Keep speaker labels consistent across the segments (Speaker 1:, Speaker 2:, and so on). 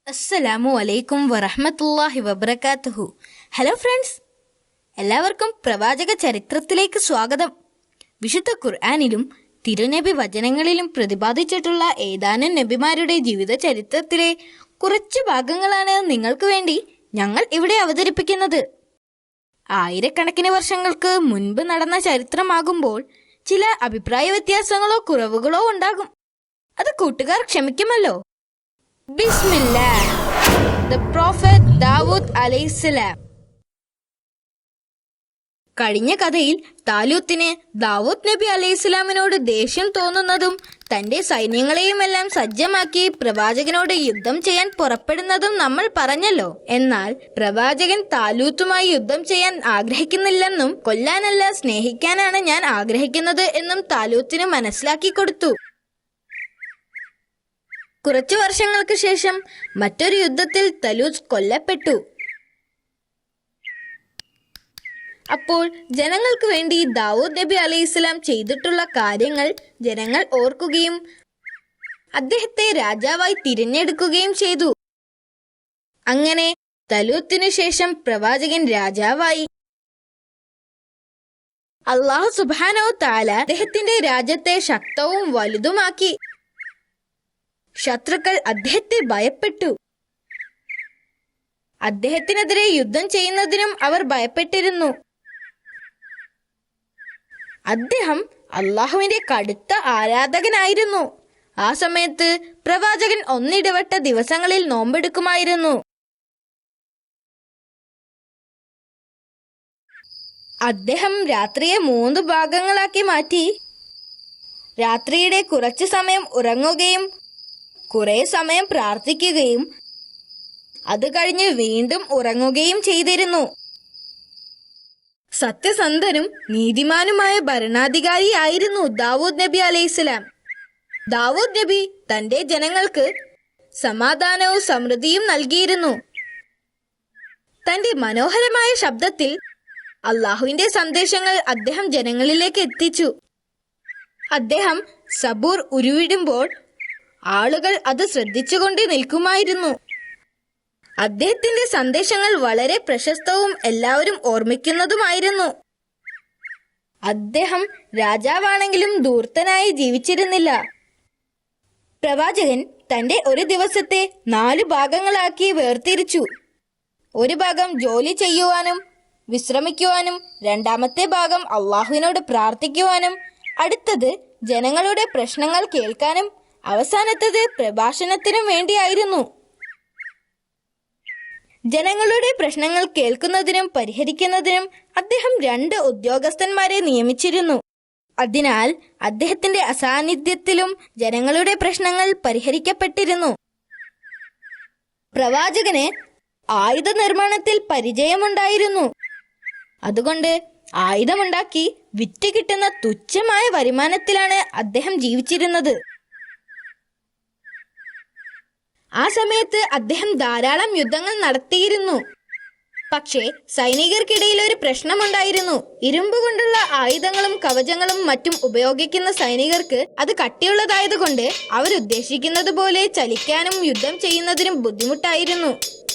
Speaker 1: അസ്സലാമു അലൈക്കും വറഹ്മത്തുള്ളാഹി വബറകാതുഹു. ഹലോ ഫ്രണ്ട്സ്, എല്ലാവർക്കും പ്രവാചക ചരിത്രത്തിലേക്ക് സ്വാഗതം. വിശുദ്ധ ഖുർആനിലും തിരുനബി വചനങ്ങളിലും പ്രതിപാദിച്ചിട്ടുള്ള ഏതാനും നബിമാരുടെ ജീവിത ചരിത്രത്തിലെ കുറച്ച് ഭാഗങ്ങളാണ് നിങ്ങൾക്ക് വേണ്ടി ഞങ്ങൾ ഇവിടെ അവതരിപ്പിക്കുന്നത്. ആയിരക്കണക്കിന് വർഷങ്ങൾക്ക് മുൻപ് നടന്ന ചരിത്രമാകുമ്പോൾ ചില അഭിപ്രായ വ്യത്യാസങ്ങളോ കുറവുകളോ ഉണ്ടാകും. അത് കൂട്ടുകാർ ക്ഷമിക്കുമല്ലോ. ബിസ്മില്ലാ. The Prophet ദാവൂദ് അലൈഹിസ്സലാം. കഴിഞ്ഞ കഥയിൽ താലൂത്തിന് ദാവൂദ് നബി അലൈഹിസ്സലാമിനോട് ദേഷ്യം തോന്നുന്നതും തന്റെ സൈന്യങ്ങളെയുമെല്ലാം സജ്ജമാക്കി പ്രവാചകനോട് യുദ്ധം ചെയ്യാൻ പുറപ്പെടുന്നതും നമ്മൾ പറഞ്ഞല്ലോ. എന്നാൽ പ്രവാചകൻ താലൂത്തുമായി യുദ്ധം ചെയ്യാൻ ആഗ്രഹിക്കുന്നില്ലെന്നും കൊല്ലാനല്ല സ്നേഹിക്കാനാണ് ഞാൻ ആഗ്രഹിക്കുന്നത് എന്നും താലൂത്തിന് മനസ്സിലാക്കി കൊടുത്തു. കുറച്ചു വർഷങ്ങൾക്ക് ശേഷം മറ്റൊരു യുദ്ധത്തിൽ തലൂത്ത് കൊല്ലപ്പെട്ടു. അപ്പോൾ ജനങ്ങൾക്ക് വേണ്ടി ദാവൂദ് നബി അലൈഹിസ്സലാം ചെയ്തിട്ടുള്ള കാര്യങ്ങൾ ജനങ്ങൾ ഓർക്കുകയും അദ്ദേഹത്തെ രാജാവായി തിരഞ്ഞെടുക്കുകയും ചെയ്തു. അങ്ങനെ തലൂത്തിനു ശേഷം പ്രവാചകൻ രാജാവായി. അല്ലാഹു സുബ്ഹാനഹു തആല അദ്ദേഹത്തിന്റെ രാജ്യത്തെ ശക്തവും വലുതുമാക്കി. ശത്രുക്കൾ അദ്ദേഹത്തെ ഭയപ്പെട്ടു. അദ്ദേഹത്തിനെതിരെ യുദ്ധം ചെയ്യുന്നതിനും അവർ ഭയപ്പെട്ടിരുന്നു. അദ്ദേഹം അള്ളാഹുവിന്റെ കടുത്ത ആരാധകനായിരുന്നു. ആ സമയത്ത് പ്രവാചകൻ ഒന്നിടവിട്ട ദിവസങ്ങളിൽ നോമ്പെടുക്കുമായിരുന്നു. അദ്ദേഹം രാത്രിയെ 3 ഭാഗങ്ങളാക്കി മാറ്റി. രാത്രിയുടെ കുറച്ചു സമയം ഉറങ്ങുകയും കുറെ സമയം പ്രാർത്ഥിക്കുകയും അത് കഴിഞ്ഞ് വീണ്ടും ഉറങ്ങുകയും ചെയ്തിരുന്നു. സത്യസന്ധനും നീതിമാനുമായ ഭരണാധികാരിയായിരുന്നു ദാവൂദ് നബി അലൈഹിസ്സലാം. ദാവൂദ് നബി തന്റെ ജനങ്ങൾക്ക് സമാധാനവും സമൃദ്ധിയും നൽകിയിരുന്നു. തന്റെ മനോഹരമായ ശബ്ദത്തിൽ അള്ളാഹുവിന്റെ സന്ദേശങ്ങൾ അദ്ദേഹം ജനങ്ങളിലേക്ക് എത്തിച്ചു. അദ്ദേഹം സബൂർ ഉരുവിടുമ്പോൾ ആളുകൾ അത് ശ്രദ്ധിച്ചുകൊണ്ട് നിൽക്കുമായിരുന്നു. അദ്ദേഹത്തിന്റെ സന്ദേശങ്ങൾ വളരെ പ്രശസ്തവും എല്ലാവരും ഓർമ്മിക്കുന്നതുമായിരുന്നു. അദ്ദേഹം രാജാവാണെങ്കിലും ധൂർത്തനായി ജീവിച്ചിരുന്നില്ല. പ്രവാചകൻ തന്റെ ഒരു ദിവസത്തെ 4 ഭാഗങ്ങളാക്കി വേർതിരിച്ചു. ഒരു ഭാഗം ജോലി ചെയ്യുവാനും വിശ്രമിക്കുവാനും, രണ്ടാമത്തെ ഭാഗം അള്ളാഹുവിനോട് പ്രാർത്ഥിക്കുവാനും, അടുത്തത് ജനങ്ങളുടെ പ്രശ്നങ്ങൾ കേൾക്കാനും, അവസാനത്തത് പ്രഭാഷണത്തിനും വേണ്ടിയായിരുന്നു. ജനങ്ങളുടെ പ്രശ്നങ്ങൾ കേൾക്കുന്നതിനും പരിഹരിക്കുന്നതിനും അദ്ദേഹം 2 ഉദ്യോഗസ്ഥന്മാരെ നിയമിച്ചിരുന്നു. അതിനാൽ അദ്ദേഹത്തിന്റെ അസാന്നിധ്യത്തിലും ജനങ്ങളുടെ പ്രശ്നങ്ങൾ പരിഹരിക്കപ്പെട്ടിരുന്നു. പ്രവാചകന് ആയുധ നിർമ്മാണത്തിൽ പരിചയമുണ്ടായിരുന്നു. അതുകൊണ്ട് ആയുധമുണ്ടാക്കി വിറ്റ് കിട്ടുന്ന തുച്ഛമായ വരുമാനത്തിലാണ് അദ്ദേഹം ജീവിച്ചിരുന്നത്. ആ സമയത്ത് അദ്ദേഹം ധാരാളം യുദ്ധങ്ങൾ നടത്തിയിരുന്നു. പക്ഷേ സൈനികർക്കിടയിൽ ഒരു പ്രശ്നമുണ്ടായിരുന്നു. ഇരുമ്പ് കൊണ്ടുള്ള ആയുധങ്ങളും കവചങ്ങളും മറ്റും ഉപയോഗിക്കുന്ന സൈനികർക്ക് അത് കട്ടിയുള്ളതായതുകൊണ്ട് അവരുദ്ദേശിക്കുന്നത് പോലെ ചലിക്കാനും യുദ്ധം ചെയ്യുന്നതിനും ബുദ്ധിമുട്ടായിരുന്നു.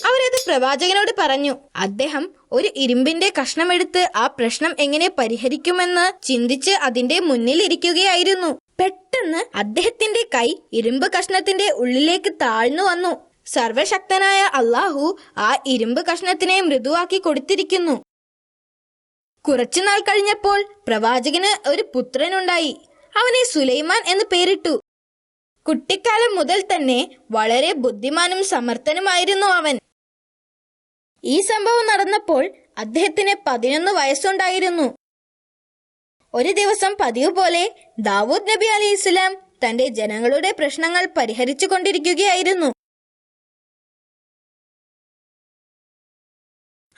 Speaker 1: അവരത് പ്രവാചകനോട് പറഞ്ഞു. അദ്ദേഹം ഒരു ഇരുമ്പിന്റെ കഷ്ണമെടുത്ത് ആ പ്രശ്നം എങ്ങനെ പരിഹരിക്കുമെന്ന് ചിന്തിച്ച് അതിന്റെ മുന്നിൽ ഇരിക്കുകയായിരുന്നു. പെട്ടെന്ന് അദ്ദേഹത്തിന്റെ കൈ ഇരുമ്പ് കഷ്ണത്തിന്റെ ഉള്ളിലേക്ക് താഴ്ന്നു വന്നു. സർവശക്തനായ അള്ളാഹു ആ ഇരുമ്പ് കഷ്ണത്തിനെ മൃദുവാക്കി കൊടുത്തിരിക്കുന്നു. കുറച്ചുനാൾ കഴിഞ്ഞപ്പോൾ പ്രവാചകന് ഒരു പുത്രനുണ്ടായി. അവനെ സുലൈമാൻ എന്ന് പേരിട്ടു. കുട്ടിക്കാലം മുതൽ തന്നെ വളരെ ബുദ്ധിമാനും സമർത്ഥനുമായിരുന്നു അവൻ. ഈ സംഭവം നടന്നപ്പോൾ അദ്ദേഹത്തിന് 11 വയസ്സുണ്ടായിരുന്നു. ഒരു ദിവസം പതിവ് പോലെ ദാവൂദ് നബി അലൈഹിസ്സലാം തന്റെ ജനങ്ങളുടെ പ്രശ്നങ്ങൾ പരിഹരിച്ചു കൊണ്ടിരിക്കുകയായിരുന്നു.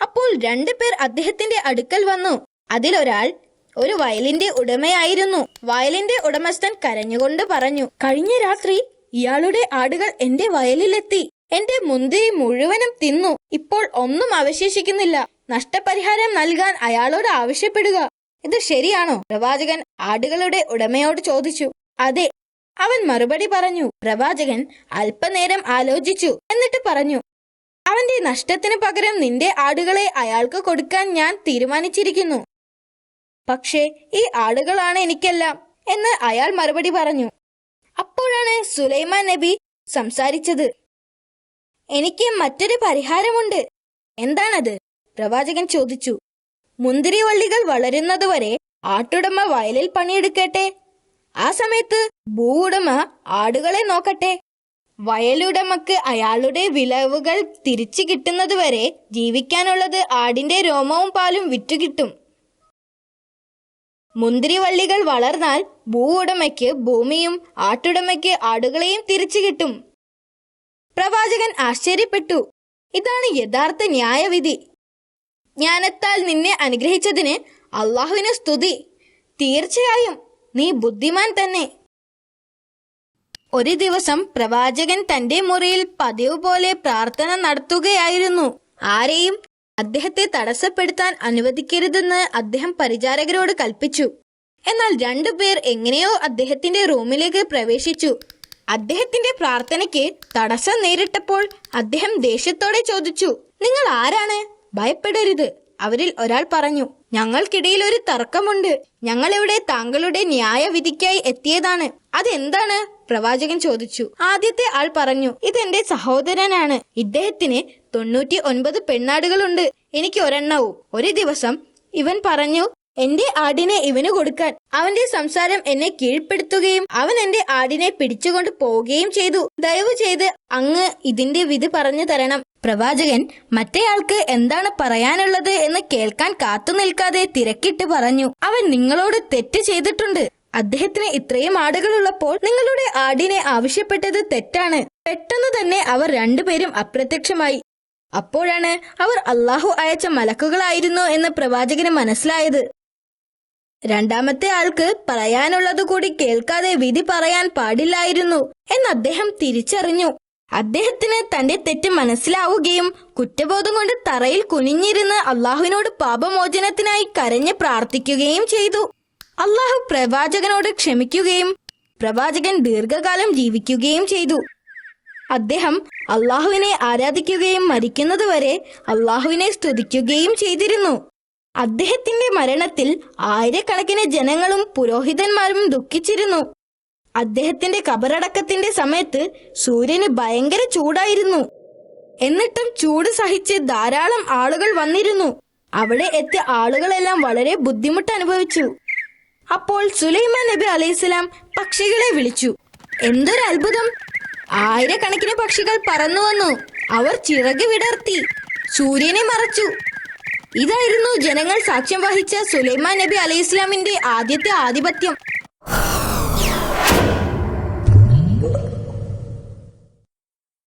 Speaker 1: അപ്പോൾ 2 പേർ അദ്ദേഹത്തിന്റെ അടുക്കൽ വന്നു. അതിലൊരാൾ ഒരു വയലിന്റെ ഉടമയായിരുന്നു. വയലിന്റെ ഉടമസ്ഥൻ കരഞ്ഞുകൊണ്ട് പറഞ്ഞു, കഴിഞ്ഞ രാത്രി ഇയാളുടെ ആടുകൾ എന്റെ വയലിലെത്തി. എന്റെ മുന്തിരി മുഴുവനും തിന്നു. ഇപ്പോൾ ഒന്നും അവശേഷിക്കുന്നില്ല. നഷ്ടപരിഹാരം നൽകാൻ അയാളോട് ആവശ്യപ്പെടുക. ഇത് ശരിയാണോ? പ്രവാചകൻ ആടുകളുടെ ഉടമയോട് ചോദിച്ചു. അതെ, അവൻ മറുപടി പറഞ്ഞു. പ്രവാചകൻ അല്പനേരം ആലോചിച്ചു. എന്നിട്ട് പറഞ്ഞു, അവന്റെ നഷ്ടത്തിന് പകരം നിന്റെ ആടുകളെ അയാൾക്ക് കൊടുക്കാൻ ഞാൻ തീരുമാനിച്ചിരിക്കുന്നു. പക്ഷേ ഈ ആടുകളാണ് എനിക്കെല്ലാം എന്ന് അയാൾ മറുപടി പറഞ്ഞു. അപ്പോഴാണ് സുലൈമാൻ നബി സംസാരിച്ചത്. എനിക്ക് മറ്റൊരു പരിഹാരമുണ്ട്. എന്താണത്? പ്രവാചകൻ ചോദിച്ചു. മുന്തിരിവള്ളികൾ വളരുന്നതുവരെ ആട്ടുടമ വയലിൽ പണിയെടുക്കട്ടെ. ആ സമയത്ത് ഭൂവുടമ ആടുകളെ നോക്കട്ടെ. വയലുടമക്ക് അയാളുടെ വിളവുകൾ തിരിച്ചു കിട്ടുന്നതുവരെ ജീവിക്കാനുള്ളത് ആടിന്റെ രോമവും പാലും വിറ്റുകിട്ടും. മുന്തിരിവള്ളികൾ വളർന്നാൽ ഭൂവുടമയ്ക്ക് ഭൂമിയും ആട്ടുടമയ്ക്ക് ആടുകളെയും തിരിച്ചു കിട്ടും. പ്രവാചകൻ ആശ്ചര്യപ്പെട്ടു. ഇതാണ് യഥാർത്ഥ ന്യായവിധി. ജ്ഞാനത്താൽ നിന്നെ അനുഗ്രഹിച്ചതിന് അള്ളാഹുവിന് സ്തുതി. തീർച്ചയായും നീ ബുദ്ധിമാൻ തന്നെ. ഒരു ദിവസം പ്രവാചകൻ തന്റെ മുറിയിൽ പതിവ് പോലെ പ്രാർത്ഥന നടത്തുകയായിരുന്നു. ആരെയും അദ്ദേഹത്തെ തടസ്സപ്പെടുത്താൻ അനുവദിക്കരുതെന്ന് അദ്ദേഹം പരിചാരകരോട് കൽപ്പിച്ചു. എന്നാൽ 2 പേർ എങ്ങനെയോ അദ്ദേഹത്തിന്റെ റൂമിലേക്ക് പ്രവേശിച്ചു. അദ്ദേഹത്തിന്റെ പ്രാർത്ഥനയ്ക്ക് തടസ്സം നേരിട്ടപ്പോൾ അദ്ദേഹം ദേഷ്യത്തോടെ ചോദിച്ചു, നിങ്ങൾ ആരാണ്? ഭയപ്പെടരുത്. അവരിൽ ഒരാൾ പറഞ്ഞു, ഞങ്ങൾക്കിടയിൽ ഒരു തർക്കമുണ്ട്. ഞങ്ങളിവിടെ താങ്കളുടെ ന്യായവിധിക്കായി എത്തിയതാണ്. അതെന്താണ്? പ്രവാചകൻ ചോദിച്ചു. ആദ്യത്തെ ആൾ പറഞ്ഞു, ഇതെന്റെ സഹോദരനാണ്. ഇദ്ദേഹത്തിന് 99 പെണ്ണാടുകളുണ്ട്. എനിക്ക് ഒരെണ്ണവും. ഒരു ദിവസം ഇവൻ പറഞ്ഞു, എന്റെ ആടിനെ ഇവന് കൊടുക്കാൻ. അവന്റെ സംസാരം എന്നെ കീഴ്പ്പെടുത്തുകയും അവൻ എന്റെ ആടിനെ പിടിച്ചുകൊണ്ട് പോവുകയും ചെയ്തു. ദയവ് ചെയ്ത് അങ്ങ് ഇതിന്റെ വിധി പറഞ്ഞു തരണം. പ്രവാചകൻ മറ്റേയാൾക്ക് എന്താണ് പറയാനുള്ളത് എന്ന് കേൾക്കാൻ കാത്തു നിൽക്കാതെ തിരക്കിട്ട് പറഞ്ഞു, അവൻ നിങ്ങളോട് തെറ്റ് ചെയ്തിട്ടുണ്ട്. അദ്ദേഹത്തിന് ഇത്രയും ആടുകളുള്ളപ്പോൾ നിങ്ങളുടെ ആടിനെ ആവശ്യപ്പെട്ടത് തെറ്റാണ്. പെട്ടെന്ന് തന്നെ അവർ 2 പേരും അപ്രത്യക്ഷമായി. അപ്പോഴാണ് അവർ അള്ളാഹു അയച്ച മലക്കുകളായിരുന്നു എന്ന് പ്രവാചകന് മനസ്സിലായത്. രണ്ടാമത്തെ ആൾക്ക് പറയാനുള്ളത് കൂടി കേൾക്കാതെ വിധി പറയാൻ പാടില്ലായിരുന്നു എന്ന് അദ്ദേഹം തിരിച്ചറിഞ്ഞു. അദ്ദേഹത്തിന് തന്റെ തെറ്റ് മനസ്സിലാവുകയും കുറ്റബോധം കൊണ്ട് തറയിൽ കുനിഞ്ഞിരുന്ന് അള്ളാഹുവിനോട് പാപമോചനത്തിനായി കരഞ്ഞ് പ്രാർത്ഥിക്കുകയും ചെയ്തു. അള്ളാഹു പ്രവാചകനോട് ക്ഷമിക്കുകയും പ്രവാചകൻ ദീർഘകാലം ജീവിക്കുകയും ചെയ്തു. അദ്ദേഹം അള്ളാഹുവിനെ ആരാധിക്കുകയും മരിക്കുന്നതുവരെ അള്ളാഹുവിനെ സ്തുതിക്കുകയും ചെയ്തിരുന്നു. അദ്ദേഹത്തിന്റെ മരണത്തിൽ ആയിരക്കണക്കിന് ജനങ്ങളും പുരോഹിതന്മാരും ദുഃഖിച്ചിരുന്നു. അദ്ദേഹത്തിന്റെ കബറടക്കത്തിന്റെ സമയത്ത് സൂര്യന് ഭയങ്കര ചൂടായിരുന്നു. എന്നിട്ടും ചൂട് സഹിച്ച് ധാരാളം ആളുകൾ വന്നിരുന്നു. അവിടെ എത്തിയ ആളുകളെല്ലാം വളരെ ബുദ്ധിമുട്ട് അനുഭവിച്ചു. അപ്പോൾ സുലൈമാൻ നബി അലൈഹിസ്സലാം പക്ഷികളെ വിളിച്ചു. എന്തൊരു അത്ഭുതം! ആയിരക്കണക്കിന് പക്ഷികൾ പറന്നു വന്നു. അവർ ചിറക് വിടർത്തി സൂര്യനെ മറച്ചു. ഇതായിരുന്നു ജനങ്ങൾ സാക്ഷ്യം വഹിച്ച സുലൈമാൻ നബി അലൈഹിസ്സലാമിന്റെ ആദ്യത്തെ ആധിപത്യം.